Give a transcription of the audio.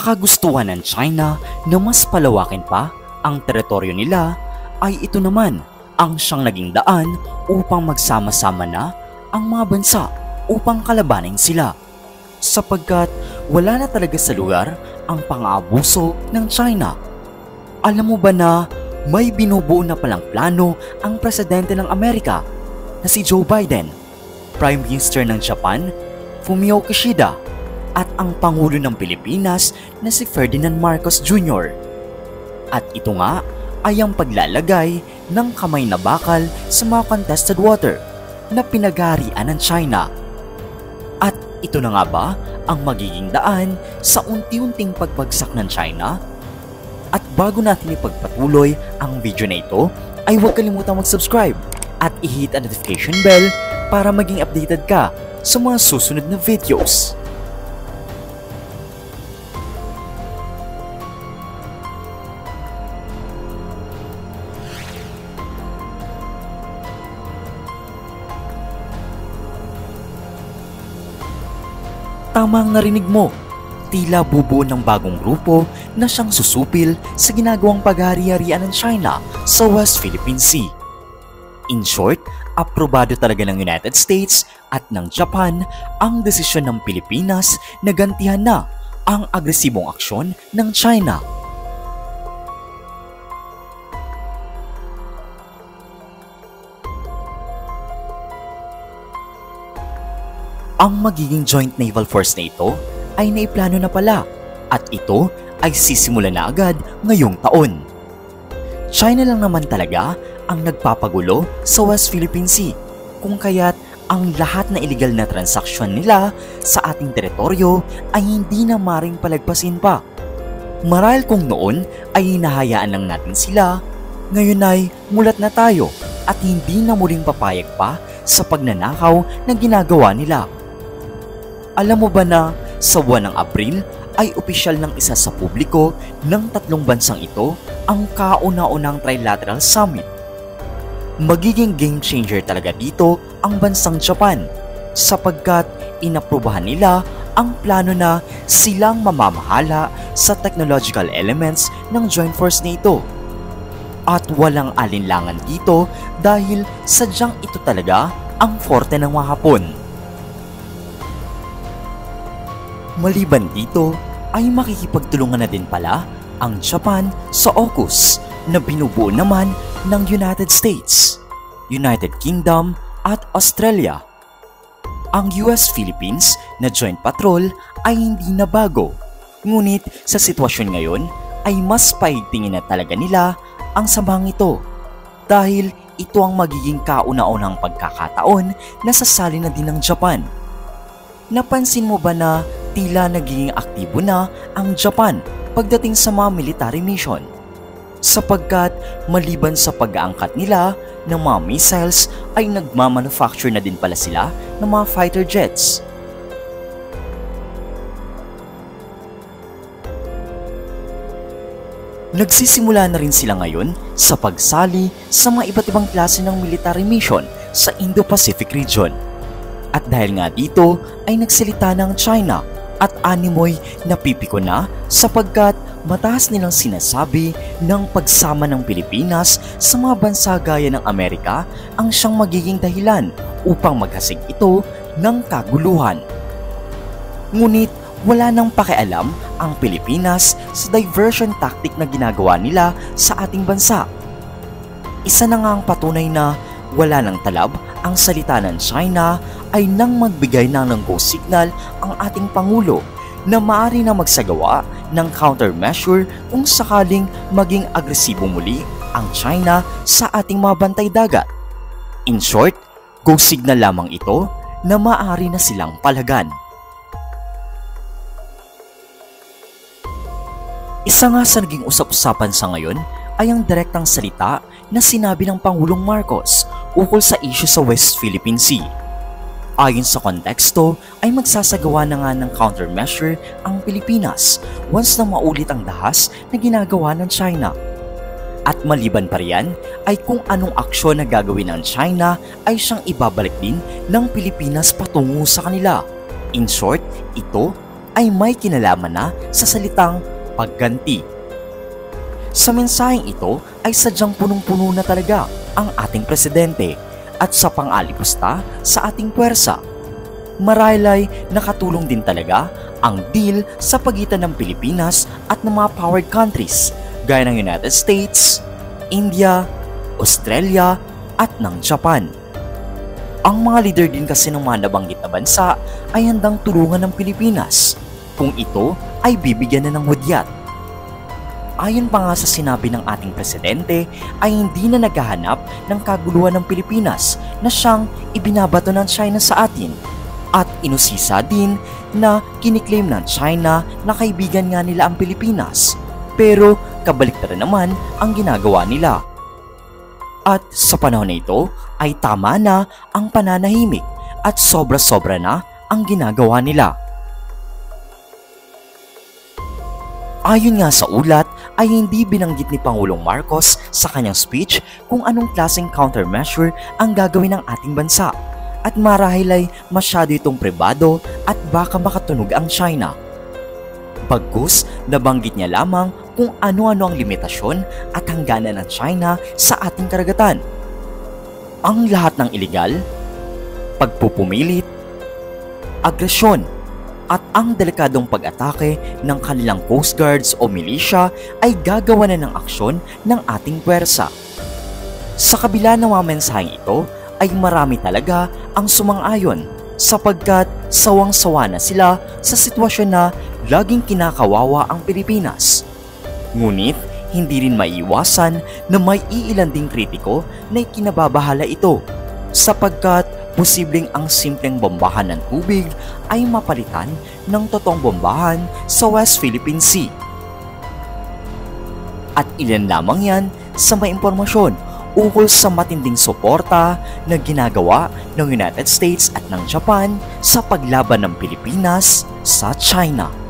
kagustuhan ng China na mas palawakin pa ang teritoryo nila ay ito naman ang siyang naging daan upang magsama-sama na ang mga bansa upang kalabanin sila. Sapagkat wala na talaga sa lugar ang pang-aabuso ng China. Alam mo ba na may binubuo na palang plano ang presidente ng Amerika na si Joe Biden, Prime Minister ng Japan, Fumio Kishida, at ang Pangulo ng Pilipinas na si Ferdinand Marcos Jr. At ito nga ay ang paglalagay ng kamay na bakal sa mga contested water na pinag-aarian ng China. At ito na nga ba ang magiging daan sa unti-unting pagbagsak ng China? At bago natin ipagpatuloy ang video na ito, ay huwag kalimutang mag-subscribe at i-hit ang notification bell para maging updated ka sa mga susunod na videos. Tama ang narinig mo, tila bubuo ng bagong grupo na siyang susupil sa ginagawang pag-hari-harian ng China sa West Philippine Sea. In short, aprobado talaga ng United States at ng Japan ang desisyon ng Pilipinas na gantihan na ang agresibong aksyon ng China. Ang magiging joint naval force na ito ay naiplano na pala at ito ay sisimula na agad ngayong taon. China lang naman talaga ang nagpapagulo sa West Philippine Sea kung kaya't ang lahat na illegal na transaksyon nila sa ating teritoryo ay hindi na maring palagpasin pa. Marahil kung noon ay hinahayaan lang natin sila, ngayon ay mulat na tayo at hindi na muling papayag pa sa pagnanakaw na ginagawa nila. Alam mo ba na sa buwan ng Abril ay opisyal ng isa sa publiko ng tatlong bansang ito ang kauna-unang Trilateral Summit? Magiging game changer talaga dito ang bansang Japan sapagkat inaprubahan nila ang plano na silang mamamahala sa technological elements ng joint force na ito. At walang alinlangan dito dahil sadyang ito talaga ang forte ng mga Hapon. Maliban dito ay makikipagtulungan na din pala ang Japan sa AUKUS na binubuo naman ng United States, United Kingdom at Australia. Ang US-Philippines na joint patrol ay hindi na bago, ngunit sa sitwasyon ngayon ay mas paigtingin na talaga nila ang samahang ito dahil ito ang magiging kauna-unang pagkakataon na sasali na din ng Japan. Napansin mo ba na tila nagiging aktibo na ang Japan pagdating sa mga military mission? Sapagkat maliban sa pag-aangkat nila ng mga missiles ay nagmamanufacture na din pala sila ng mga fighter jets. Nagsisimula na rin sila ngayon sa pagsali sa mga iba't ibang klase ng military mission sa Indo-Pacific region. At dahil nga dito ay nagsalita ng China at animoy napipiko na sapagkat mataas nilang sinasabi ng pagsama ng Pilipinas sa mga bansa gaya ng Amerika ang siyang magiging dahilan upang maghasig ito ng kaguluhan. Ngunit wala nang pakialam ang Pilipinas sa diversion tactic na ginagawa nila sa ating bansa. Isa na nga ang patunay na wala nang talab ang salita ng China ay nang magbigay ng go signal ang ating Pangulo na maaari na magsagawa ng countermeasure kung sakaling maging agresibo muli ang China sa ating mga bantay dagat. In short, go signal lamang ito na maaari na silang palagan. Isa nga sa naging usap-usapan sa ngayon ay ang direktang salita na sinabi ng Pangulong Marcos ukol sa issue sa West Philippine Sea. Ayon sa konteksto ay magsasagawa na nga ng countermeasure ang Pilipinas once na maulit ang dahas na ginagawa ng China. At maliban pa riyan ay kung anong aksyon na gagawin ng China ay siyang ibabalik din ng Pilipinas patungo sa kanila. In short, ito ay may kinalaman na sa salitang pagganti. Sa mensaheng ito ay sadyang punong-puno na talaga ang ating presidente at sa pang-alipusta sa ating puwersa. Marahil ay nakatulong din talaga ang deal sa pagitan ng Pilipinas at ng mga powered countries gaya ng United States, India, Australia at ng Japan. Ang mga leader din kasi ng mga nabanggit na bansa ay handang tulungan ng Pilipinas kung ito ay bibigyan na ng hudyat. Ayon pa nga sa sinabi ng ating presidente ay hindi na naghahanap ng kaguluhan ng Pilipinas na siyang ibinabato ng China sa atin at inusisa din na kiniklaim ng China na kaibigan nga nila ang Pilipinas pero kabaliktaran naman ang ginagawa nila. At sa panahon na ito ay tama na ang pananahimik at sobra-sobra na ang ginagawa nila. Ayon nga sa ulat ay hindi binanggit ni Pangulong Marcos sa kanyang speech kung anong klaseng countermeasure ang gagawin ng ating bansa at marahil ay masyado itong pribado at baka makatunog ang China. Bagkus, nabanggit niya lamang kung ano-ano ang limitasyon at hangganan ng China sa ating karagatan. Ang lahat ng iligal, pagpupumilit, agresyon, at ang delikadong pag-atake ng kanilang Coast Guards o militia ay gagawa na ng aksyon ng ating puwersa. Sa kabila ng mga mensaheng ito ay marami talaga ang sumang-ayon sapagkat sawang-sawa na sila sa sitwasyon na laging kinakawawa ang Pilipinas. Ngunit hindi rin maiiwasan na may iilan ding kritiko na ikinababahala ito sapagkat posibleng ang simpleng bombahan ng tubig ay mapalitan ng totoong bombahan sa West Philippine Sea. At ilan lamang yan sa may impormasyon ukol sa matinding suporta na ginagawa ng United States at ng Japan sa paglaban ng Pilipinas sa China.